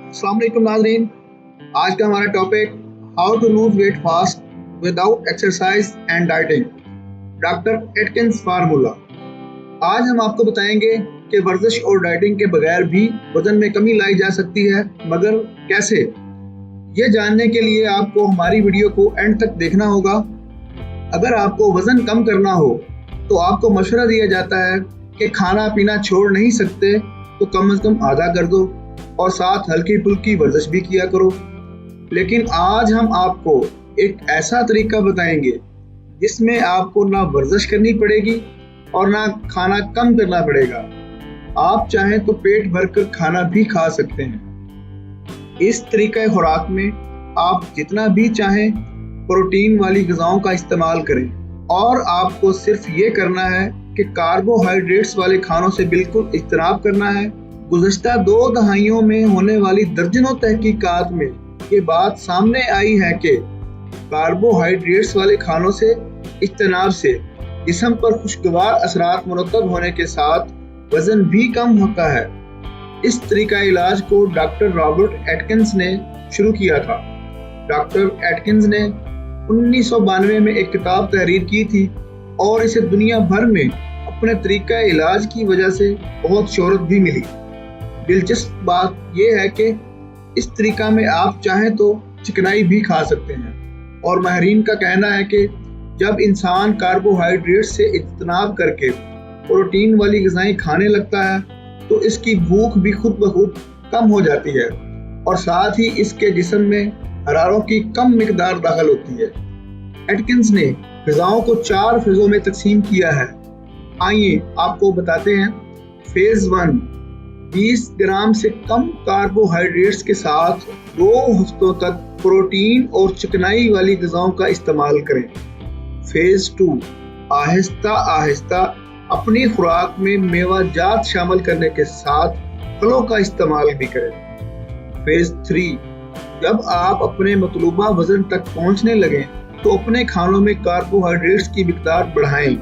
अस्सलाम वालेकुम नाज़रीन। आज का हमारा topic how to lose weight fast without exercise and dieting, doctor Atkins formula. आज हम आपको बताएंगे कि वर्जिश और डाइटिंग के बगैर भी वजन में कमी लाई जा सकती है, मगर कैसे। ये जानने के लिए आपको हमारी वीडियो को एंड तक देखना होगा। अगर आपको वजन कम करना हो तो आपको मशवरा दिया जाता है कि खाना पीना छोड़ नहीं सकते तो कम से कम आधा कर दो और साथ हल्की फुल्की वर्जिश भी किया करो। लेकिन आज हम आपको एक ऐसा तरीका बताएंगे जिसमें आपको ना वर्जिश करनी पड़ेगी और ना खाना कम करना पड़ेगा। आप चाहें तो पेट भरकर खाना भी खा सकते हैं। इस तरीके खुराक में आप जितना भी चाहें प्रोटीन वाली ग़िज़ाओं का इस्तेमाल करें और आपको सिर्फ ये करना है कि कार्बोहाइड्रेट्स वाले खानों से बिल्कुल इज्तनाब करना है। गुज़श्ता 2 दहाइयों में होने वाली दर्जनों तहकीकात में ये बात सामने आई है कि कार्बोहाइड्रेट्स वाले खानों से इज्तनाब से जिस्म पर खुशगवार असरात मुरतब होने के साथ वज़न भी कम होता है। इस तरीका इलाज को डॉक्टर रॉबर्ट एटकिंस ने शुरू किया था। डॉक्टर एटकिंस ने 1992 में एक किताब तहरीर की थी और इसे दुनिया भर में अपने तरीका इलाज की वजह से बहुत शोहरत भी मिली। दिलचस्प बात यह है कि इस तरीका में आप चाहें तो चिकनाई भी खा सकते हैं और माहिरीन का कहना है कि जब इंसान कार्बोहाइड्रेट से इज्तनाब करके प्रोटीन वाली ग़िज़ाएं खाने लगता है तो इसकी भूख भी खुद ब खुद कम हो जाती है और साथ ही इसके जिस्म में हरारों की कम मिकदार दाखिल होती है। एटकिंस ने ग़िज़ाओं को 4 फेज़ों में तकसीम किया है। आइए आपको बताते हैं। फेज़ 1, 20 ग्राम से कम कार्बोहाइड्रेट्स के साथ 2 हफ्तों तक प्रोटीन और चिकनाई वाली ग़िज़ाओं का इस्तेमाल करें। फेज़ 2, आहिस्ता आहिस्ता अपनी खुराक में मेवाजात शामिल करने के साथ फलों का इस्तेमाल भी करें। फेज़ 3, जब आप अपने मतलूबा वज़न तक पहुंचने लगें तो अपने खानों में कार्बोहाइड्रेट्स की मिकदार बढ़ाएं।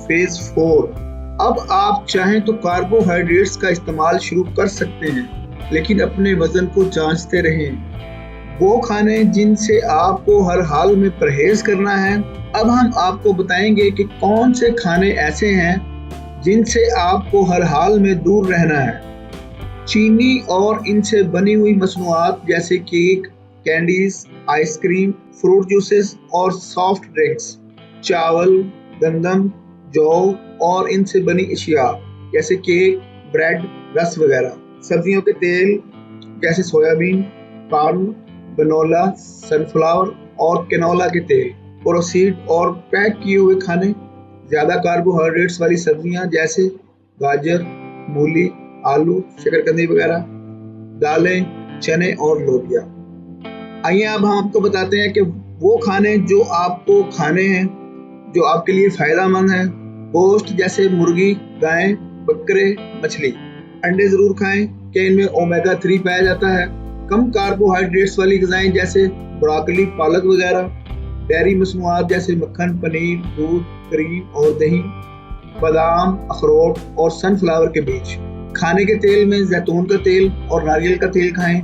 फेज़ 4, अब आप चाहें तो कार्बोहाइड्रेट्स का इस्तेमाल शुरू कर सकते हैं, लेकिन अपने वज़न को जांचते रहें। वो खाने जिनसे आपको हर हाल में परहेज़ करना है। अब हम आपको बताएंगे कि कौन से खाने ऐसे हैं जिनसे आपको हर हाल में दूर रहना है। चीनी और इनसे बनी हुई मसनूआत जैसे cake, candies, ice cream, fruit juices और सॉफ्ट ड्रिंक्स, चावल, गंदम, जौ और इनसे बनी अशिया जैसे केक, ब्रेड, रस वगैरह। सब्जियों के तेल जैसे सोयाबीन, पाम, बनोला, सनफ्लावर और कैनोला के तेल, प्रोसीड और पैक किए हुए खाने, ज़्यादा कार्बोहाइड्रेट्स वाली सब्जियां जैसे गाजर, मूली, आलू, शकरकंदी वगैरह, दालें, चने और लोबिया। आइए अब हम आपको बताते हैं कि वो खाने जो आपको खाने हैं जो आपके लिए फ़ायदेमंद हैं। गोश्त जैसे मुर्गी, गाय, बकरे, मछली। अंडे ज़रूर खाएं कि इनमें ओमेगा 3 पाया जाता है। कम कार्बोहाइड्रेट्स वाली ग़िज़ाएं जैसे ब्रोकली, पालक वगैरह। डेयरी मसनूआत जैसे मक्खन, पनीर, दूध, क्रीम और दही, बादाम, अखरोट और सनफ्लावर के बीज। खाने के तेल में जैतून का तेल और नारियल का तेल खाएं।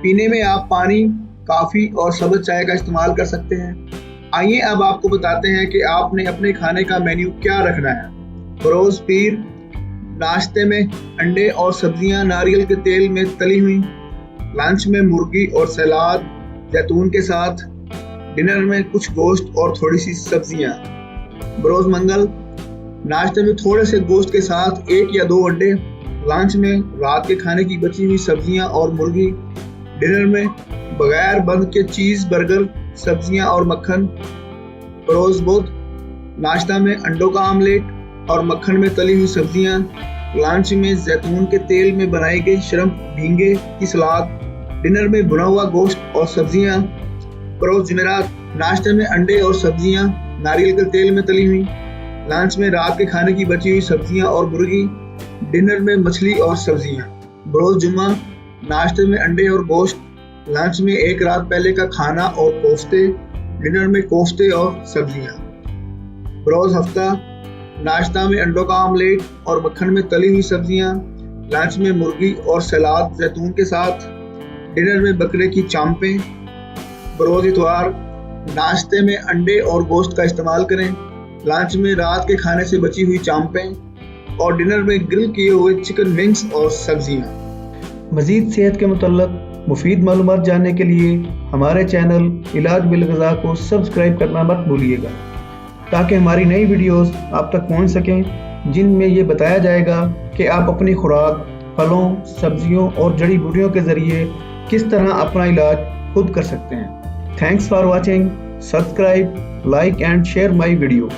पीने में आप पानी, कॉफ़ी और सब्ज़ चाय का इस्तेमाल कर सकते हैं। आइए अब आपको बताते हैं कि आपने अपने खाने का मेन्यू क्या रखना है। बरोज़ पीर, नाश्ते में अंडे और सब्जियां नारियल के तेल में तली हुई। लंच में मुर्गी और सलाद जैतून के साथ। डिनर में कुछ गोश्त और थोड़ी सी सब्जियां। बरोज़ मंगल, नाश्ते में थोड़े से गोश्त के साथ 1 या 2 अंडे। लंच में रात के खाने की बची हुई सब्जियां और मुर्गी। डिनर में बगैर बंद के चीज़ बर्गर, सब्जियां और मक्खन। बरोज़ बुध, नाश्ता में अंडों का आमलेट और मक्खन में तली हुई सब्जियां। लंच में जैतून के तेल में बनाई गई श्रम्प झींगे की सलाद। डिनर में भुना हुआ गोश्त और सब्जियां। बरोज़ जुमेरात, नाश्ते में अंडे और सब्जियां नारियल के तेल में तली हुई। लंच में रात के खाने की बची हुई सब्जियां और मुर्गी। डिनर में मछली और सब्जियां। बरोज़ जुम्मा, नाश्ते में अंडे और गोश्त। लंच में 1 रात पहले का खाना और कोफ्ते। डिनर में कोफ्ते और सब्जियां। बरोज़ हफ्ता, नाश्ता में अंडों का आमलेट और मक्खन में तली हुई सब्जियां। लंच में मुर्गी और सलाद जैतून के साथ। डिनर में बकरे की चांपें, बरोज़ इतवार नाश्ते में अंडे और गोश्त का इस्तेमाल करें, लंच में रात के खाने से बची हुई चांपें और डिनर में ग्रिल किए हुए चिकन विंग्स और सब्जियां। मज़ीद सेहत के मुतल्लक मुफीद मालूमात जानने के लिए हमारे चैनल इलाज बिल ग़िज़ा को सब्सक्राइब करना मत भूलिएगा, ताकि हमारी नई वीडियोस आप तक पहुंच सकें, जिनमें ये बताया जाएगा कि आप अपनी खुराक, फलों, सब्जियों और जड़ी बूटियों के ज़रिए किस तरह अपना इलाज खुद कर सकते हैं। Thanks for watching, subscribe, like and share my video.